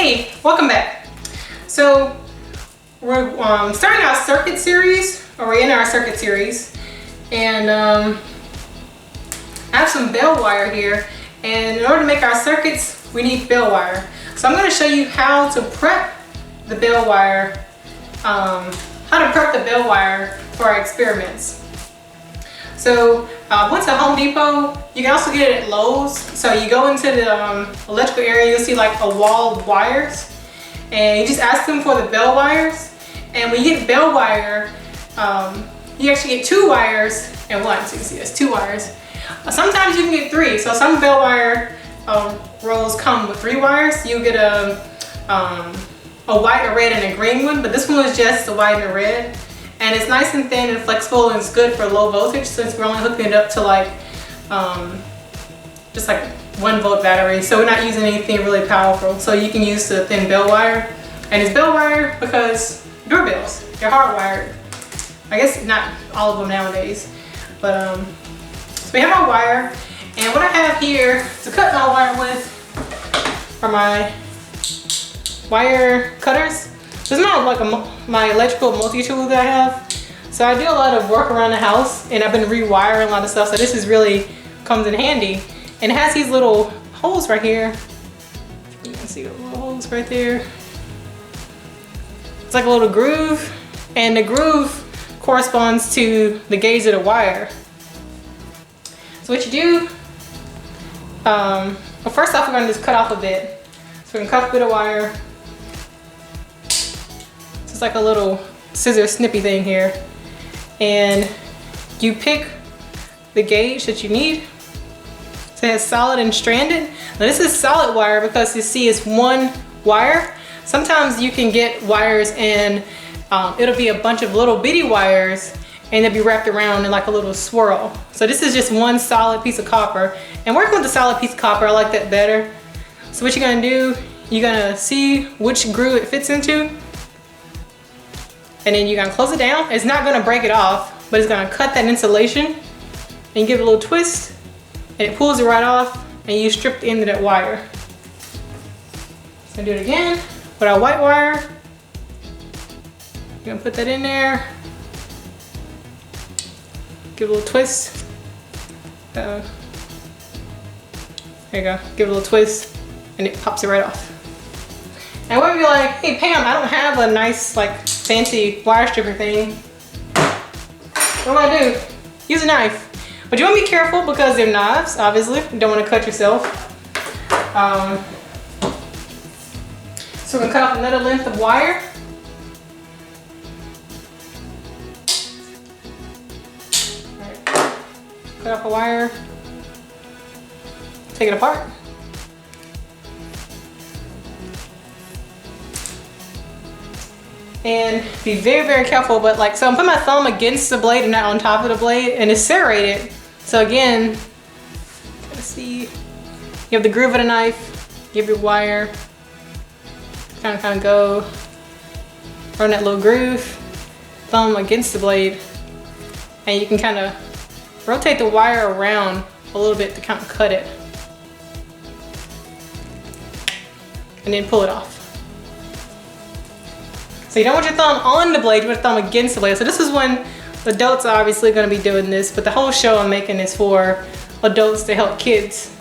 Hey, welcome back. So we're starting our circuit series, or we're in our circuit series, and I have some bell wire here, and in order to make our circuits we need bell wire. So I'm going to show you how to prep the bell wire, for our experiments. So once at Home Depot, you can also get it at Lowe's. So you go into the electrical area, you'll see like a wall of wires, and you just ask them for the bell wires. And when you get bell wire, you actually get 2 wires and 1. So you can see there's 2 wires. Sometimes you can get 3. So some bell wire rolls come with 3 wires. You get a white, a red, and a green one, but this one was just the white and the red. And it's nice and thin and flexible, and it's good for low voltage since we're only hooking it up to like just like 1 volt battery. So we're not using anything really powerful. So you can use the thin bell wire. And it's bell wire because doorbells, they're hardwired. I guess not all of them nowadays. But so we have our wire, and what I have here to cut my wire with are my wire cutters. This is not like my electrical multi-tool that I have. So I do a lot of work around the house, and I've been rewiring a lot of stuff, so this is really comes in handy. And it has these little holes right here. You can see the little holes right there. It's like a little groove, and the groove corresponds to the gauge of the wire. So what you do, well, first off we're going to just cut off a bit. So we're going to cut a bit of wire. It's like a little scissor snippy thing here, and you pick the gauge that you need. So it has solid and stranded. Now this is solid wire because you see it's 1 wire. Sometimes you can get wires and it'll be a bunch of little bitty wires, and they'll be wrapped around in like a little swirl. So this is just 1 solid piece of copper, and working with the solid piece of copper, I like that better. So what you're gonna do, you're gonna see which groove it fits into, and then you're gonna close it down. It's not gonna break it off, but it's gonna cut that insulation, and give it a little twist, and it pulls it right off, and you strip the end of that wire. So do it again with our white wire. You're gonna put that in there, give it a little twist. There you go, give it a little twist, and it pops it right off. And when you're like, hey Pam, I don't have a nice like fancy wire stripper thing, what do I do? Use a knife. But you want to be careful because they're knives, obviously. You don't want to cut yourself. So we're going to cut off another length of wire. Alright. Cut off a wire. Take it apart. And be very, very careful, but like, so I'm putting my thumb against the blade and not on top of the blade, and it's serrated. So again, let's see, you have the groove of the knife, give your wire, kind of go around that little groove, thumb against the blade, and you can kind of rotate the wire around a little bit to kind of cut it, and then pull it off. So you don't want your thumb on the blade, you want your thumb against the blade. So this is when adults are obviously going to be doing this, but the whole show I'm making is for adults to help kids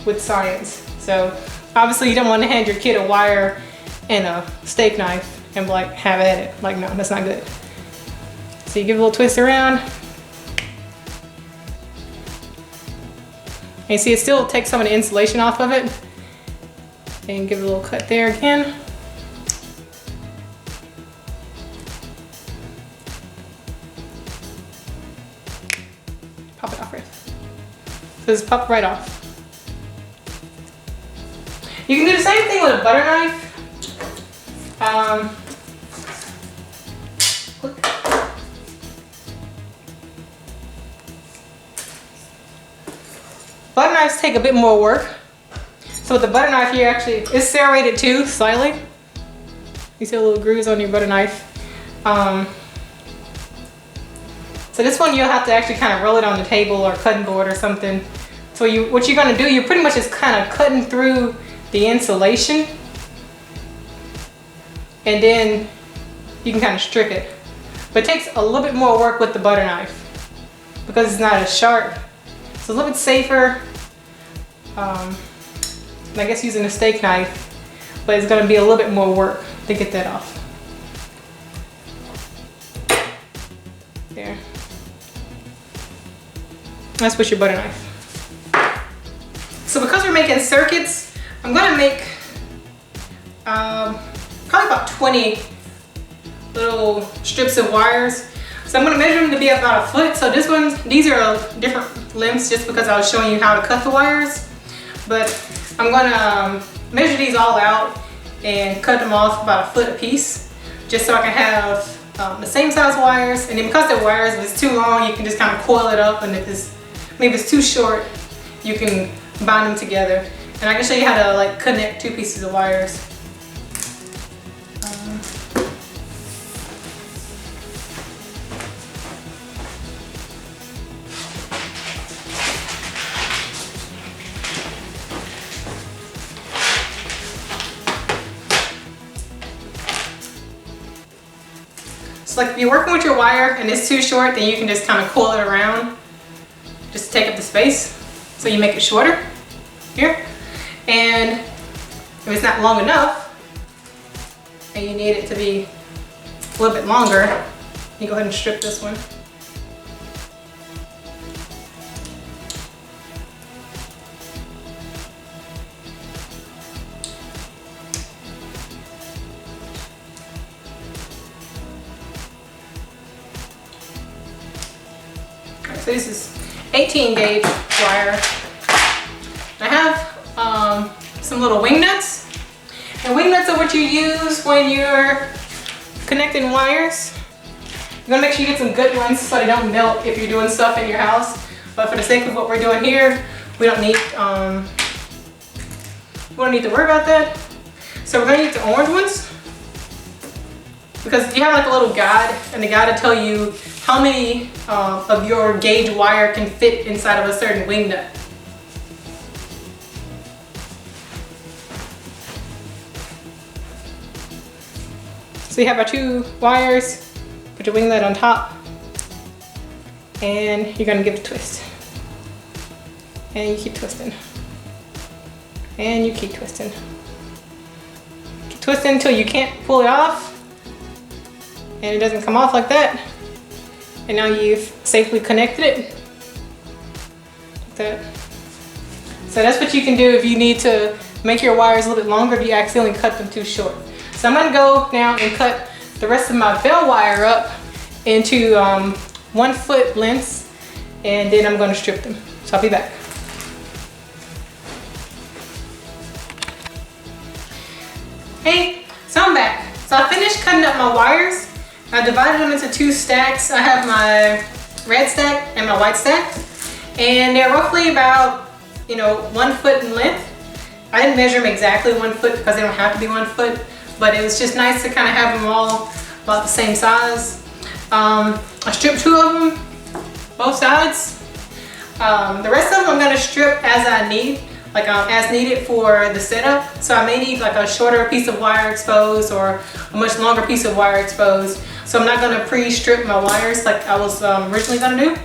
with science. So obviously you don't want to hand your kid a wire and a steak knife and like have at it. Like, no, that's not good. So you give it a little twist around. And you see it still takes some of the insulation off of it. And give it a little cut there again. Pop it off right. So just pop right off. You can do the same thing with a butter knife. Butter knives take a bit more work. So with the butter knife here, actually, it's serrated too, slightly. You see the little grooves on your butter knife. So this one you'll have to actually kind of roll it on the table or cutting board or something. So what you're gonna do, you're pretty much just kind of cutting through the insulation and then you can kind of strip it. But it takes a little bit more work with the butter knife because it's not as sharp. It's a little bit safer, I guess, using a steak knife, but it's gonna be a little bit more work to get that off. There. That's with your butter knife. So because we're making circuits, I'm gonna make probably about 20 little strips of wires. So I'm gonna measure them to be about 1 foot. So these are different lengths just because I was showing you how to cut the wires. But I'm gonna measure these all out and cut them off about 1 foot a piece, just so I can have the same size wires. And then because they're wires, if it's too long, you can just kind of coil it up, and if it's too short, you can bind them together. And I can show you how to like connect 2 pieces of wires. So like if you're working with your wire and it's too short, then you can just kind of coil it around just to take up the space. So you make it shorter here. And if it's not long enough and you need it to be a little bit longer, you go ahead and strip this one. So this is 18 gauge wire. I have some little wing nuts. And wing nuts are what you use when you're connecting wires. You're gonna make sure you get some good ones so they don't melt if you're doing stuff in your house. But for the sake of what we're doing here, we don't need to worry about that. So we're gonna need the orange ones, because you have like a little guide, and the guide will tell you how many of your gauge wire can fit inside of a certain wing nut. So you have our 2 wires, put your wing nut on top, and you're gonna give it a twist. And you keep twisting. And you keep twisting. Keep twisting until you can't pull it off, and it doesn't come off like that. And now you've safely connected it like that. So that's what you can do if you need to make your wires a little bit longer if you accidentally cut them too short. So I'm gonna go now and cut the rest of my bell wire up into 1 foot lengths, and then I'm gonna strip them. So I'll be back. Hey, so I'm back. So I finished cutting up my wires. I divided them into 2 stacks. I have my red stack and my white stack, and they're roughly about 1 foot in length. I didn't measure them exactly 1 foot because they don't have to be 1 foot, but it was just nice to kind of have them all about the same size. I stripped 2 of them, both sides. The rest of them I'm going to strip as I need, like as needed for the setup. So I may need like a shorter piece of wire exposed or a much longer piece of wire exposed. So I'm not going to pre-strip my wires like I was originally going to do.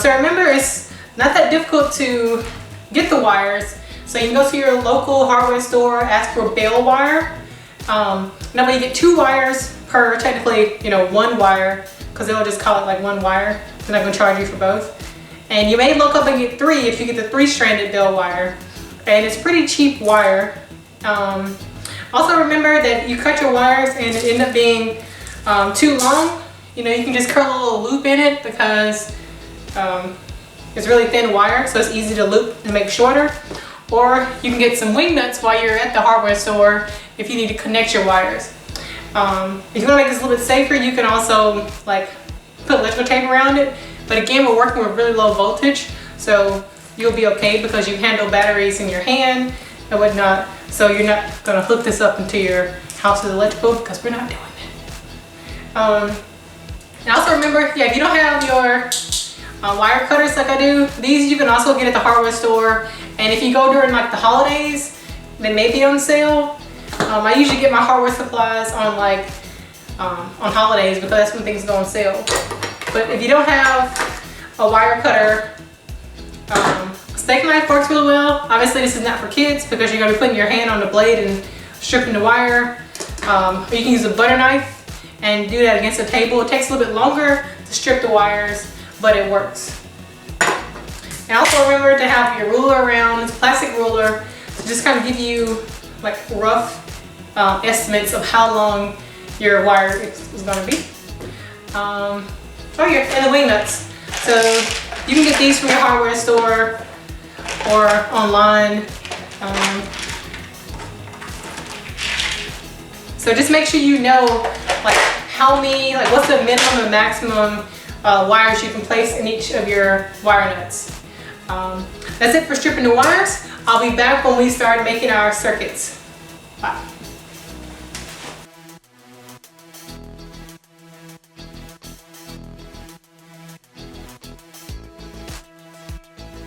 So remember, it's not that difficult to get the wires. So you can go to your local hardware store, ask for bale wire. Now you get 2 wires per, technically, 1 wire, because they'll just call it like 1 wire. They're not going to charge you for both. And you may look up and get 3 if you get the 3-stranded bale wire. And it's pretty cheap wire. Also remember that you cut your wires and it end up being too long. You can just curl a little loop in it because it's really thin wire, so it's easy to loop and make shorter. Or you can get some wing nuts while you're at the hardware store if you need to connect your wires. If you want to make this a little bit safer, you can also like put electrical tape around it. But again, we're working with really low voltage, so you'll be okay because you handle batteries in your hand and whatnot. So you're not going to hook this up into your house's electrical, because we're not doing that. And also remember, if you don't have your wire cutters like I do, these you can also get at the hardware store. And if you go during like the holidays, they may be on sale. I usually get my hardware supplies on on holidays because that's when things go on sale. But if you don't have a wire cutter, steak knife works really well. Obviously this is not for kids because you're going to be putting your hand on the blade and stripping the wire. Or you can use a butter knife and do that against the table. It takes a little bit longer to strip the wires, but it works. And also remember to have your ruler around, it's a plastic ruler, to just kind of give you like rough estimates of how long your wire is going to be. Oh yeah, and the wing nuts. So you can get these from your hardware store or online. So just make sure you know like how many, like what's the minimum and maximum wires you can place in each of your wire nuts. That's it for stripping the wires. I'll be back when we start making our circuits. Bye.